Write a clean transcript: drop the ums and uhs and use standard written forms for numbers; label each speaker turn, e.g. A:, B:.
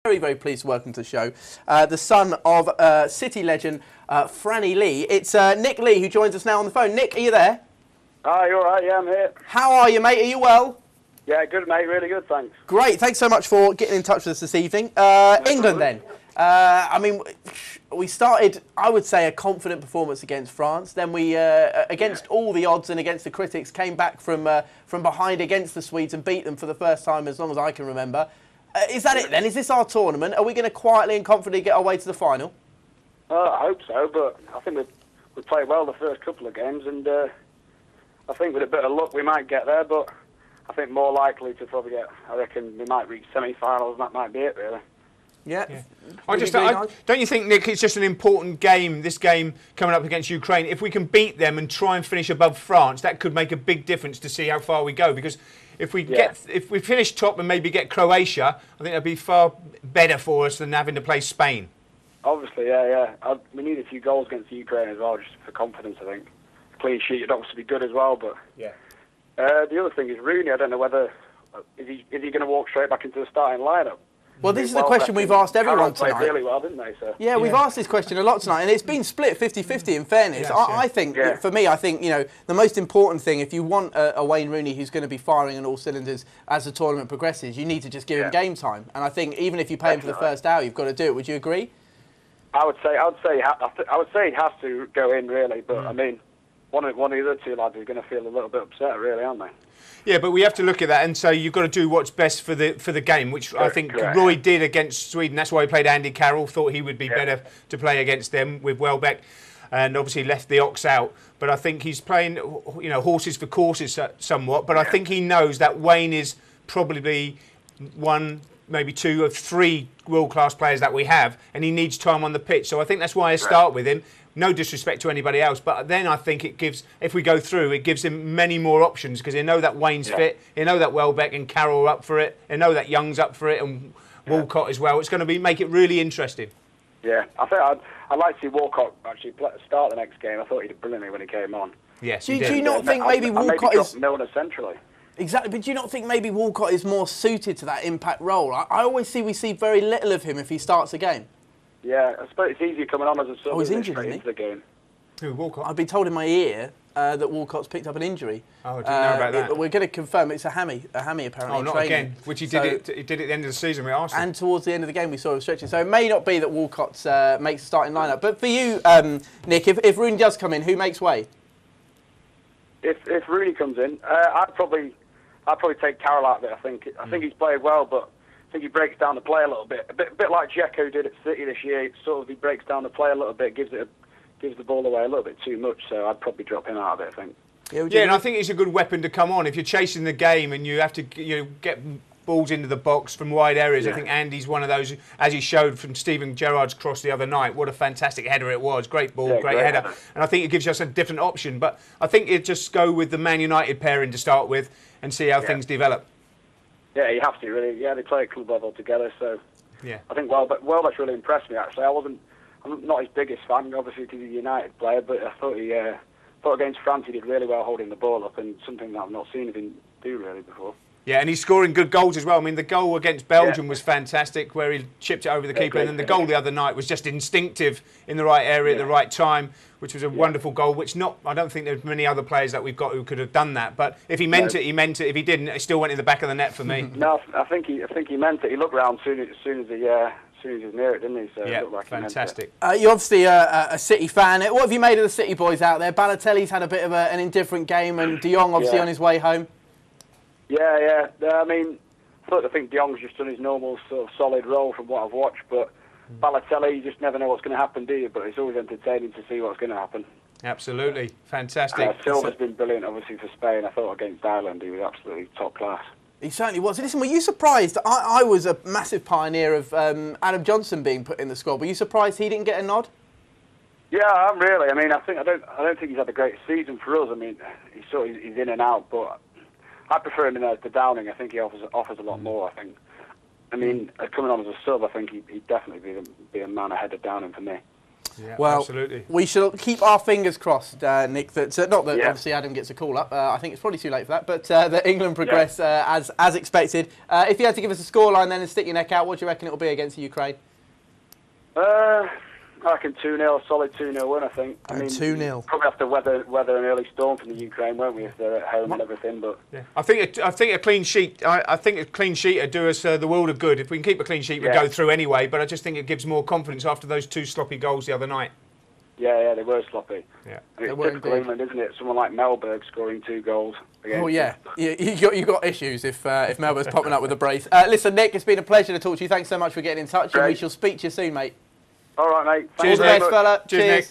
A: Very, very pleased to welcome to the show the son of City legend Franny Lee. It's Nick Lee who joins us now on the phone. Nick, are you there?
B: Hi, you all right? Yeah, I'm here.
A: How are you, mate? Are you well?
B: Yeah, good, mate. Really good, thanks.
A: Great. Thanks so much for getting in touch with us this evening. England, then. I mean, we started, I would say, a confident performance against France. Then we, against all the odds and against the critics, came back from behind against the Swedes and beat them for the first time as long as I can remember. Is that it then? Is this our tournament? Are we going to quietly and confidently get our way to the final?
B: I hope so, but I think we played well the first couple of games, and I think with a bit of luck we might get there, but I think more likely to probably get, I reckon we might reach semi-finals, and that might be it, really.
A: Yeah.
C: Don't you think, Nick, it's just an important game, this game coming up against Ukraine? If we can beat them and try and finish above France, that could make a big difference to see how far we go. Because if we finish top and maybe get Croatia, I think that'd be far better for us than having to play Spain.
B: Obviously, yeah. We need a few goals against Ukraine as well, just for confidence, I think. Clean sheet would obviously be good as well, but the other thing is Rooney. I don't know whether is he going to walk straight back into the starting lineup.
A: Well, this is the question we've asked everyone tonight.
B: Played really well, didn't they, sir?
A: Yeah, we've asked this question a lot tonight, and it's been split 50-50 in fairness.
C: Yes,
A: I think, for me, I think, you know, the most important thing, if you want a Wayne Rooney who's going to be firing on all cylinders as the tournament progresses, you need to just give him game time. And I think even if you pay him for the first hour, you've got to do it. Would you agree?
B: I would say he has to go in, really, but I mean, one of the other two lads is going to feel a little bit upset, really, aren't they?
C: Yeah, but we have to look at that and say you've got to do what's best for the game, which I think Roy did against Sweden. That's why he played Andy Carroll. Thought he would be better to play against them with Welbeck, and obviously left the Ox out. But I think he's playing, you know, horses for courses somewhat. But I think he knows that Wayne is probably one, maybe two of three world-class players that we have, and he needs time on the pitch. So I think that's why I start with him. No disrespect to anybody else, but then I think it gives, if we go through, it gives him many more options because he'll know that Wayne's fit, he'll know that Welbeck and Carroll are up for it, he'll know that Young's up for it and Walcott as well. It's going to make it really interesting. Yeah,
B: I think I'd like to see Walcott actually start the next game. I thought he did brilliantly when he came on.
C: Yes,
A: do you not think maybe Walcott is...
B: Milner centrally.
A: Exactly, but do you not think maybe Walcott is more suited to that impact role? I always see we see very little of him if he starts a game.
B: Yeah, I suppose it's easier coming on as a sub.
A: Oh, he's injured, isn't he?
B: Into the game.
C: Who, Walcott?
A: I've been told in my ear that Walcott's picked up an injury.
C: Oh, I didn't know about that.
A: We're going to confirm it's a hammy apparently.
C: Oh, not again. Which he did at the end of the season with Arsenal.
A: And towards the end of the game we saw him stretching. So it may not be that Walcott makes the starting lineup. But for you, Nick, if Rooney does come in, who makes way?
B: If Rooney comes in, I'd probably take Carroll out of it. I think he's played well, but I think he breaks down the play a little bit. A bit like Dzeko did at City this year. He breaks down the play a little bit, gives the ball away a little bit too much. So I'd probably drop him out of it, I think.
C: Yeah, and I think he's a good weapon to come on. If you're chasing the game and you have to get balls into the box from wide areas, I think Andy's one of those, as he showed from Steven Gerrard's cross the other night. What a fantastic header it was. Great ball, great header. And I think it gives us a different option. But I think it'd just go with the Man United pairing to start with and see how things develop. Yeah,
B: you have to, really. Yeah, they play at club level together, so I think Welbeck's really impressed me, actually. I'm not his biggest fan, obviously, because he's a United player, but I thought against France he did really well holding the ball up, and something that I've not seen him do really before. Yeah,
C: and he's scoring good goals as well. I mean, the goal against Belgium was fantastic, where he chipped it over the keeper, and then the goal the other night was just instinctive in the right area at the right time, which was a wonderful goal, which I don't think there's many other players that we've got who could have done that. But if he meant it, he meant it. If he didn't, it still went in the back of the net for me.
B: No, I think he meant it. He looked round as soon as he was near it, didn't he? So it looked like
C: fantastic.
A: You're obviously a City fan. What have you made of the City boys out there? Balotelli's had a bit of an indifferent game, and De Jong obviously on his way home.
B: Yeah. I mean, I think De Jong's just done his normal sort of solid role from what I've watched, but Balotelli, you just never know what's going to happen, do you? But it's always entertaining to see what's going to happen.
C: Absolutely. Fantastic.
B: Silva's been brilliant, obviously, for Spain. I thought against Ireland he was absolutely top class.
A: He certainly was. Listen, were you surprised? I was a massive pioneer of Adam Johnson being put in the squad. Were you surprised he didn't get a nod?
B: Yeah, I'm really. I mean, I don't think he's had a great season for us. I mean, he's in and out, but I prefer him in as the Downing. I think he offers a lot more. I mean, coming on as a sub, I think he'd definitely be a man ahead of Downing for me.
C: Yeah,
A: well,
C: absolutely.
A: We shall keep our fingers crossed, Nick, that not that obviously Adam gets a call up. I think it's probably too late for that, but that England progress as expected. If you had to give us a scoreline then and stick your neck out, what do you reckon it will be against the Ukraine?
B: I reckon 2-0, solid 2-0 win, I think. I mean,
A: 2-0.
B: Probably have to weather an early storm from the Ukraine, won't we, if they're at home and everything. But
C: yeah. I think a clean sheet. I think a clean sheet would do us the world of good. If we can keep a clean sheet, we'd go through anyway. But I just think it gives more confidence after those 2 sloppy goals the other night.
B: Yeah, they were sloppy.
C: Yeah,
B: and it's typical England, isn't it? Someone like Melberg scoring 2 goals.
A: Oh yeah, you got issues if Melberg's popping up with a brace. Listen, Nick, it's been a pleasure to talk to you. Thanks so much for getting in touch, and we shall speak to you soon, mate.
B: All right, mate.
A: Cheers, all the best, fella.
C: Cheers, Nick.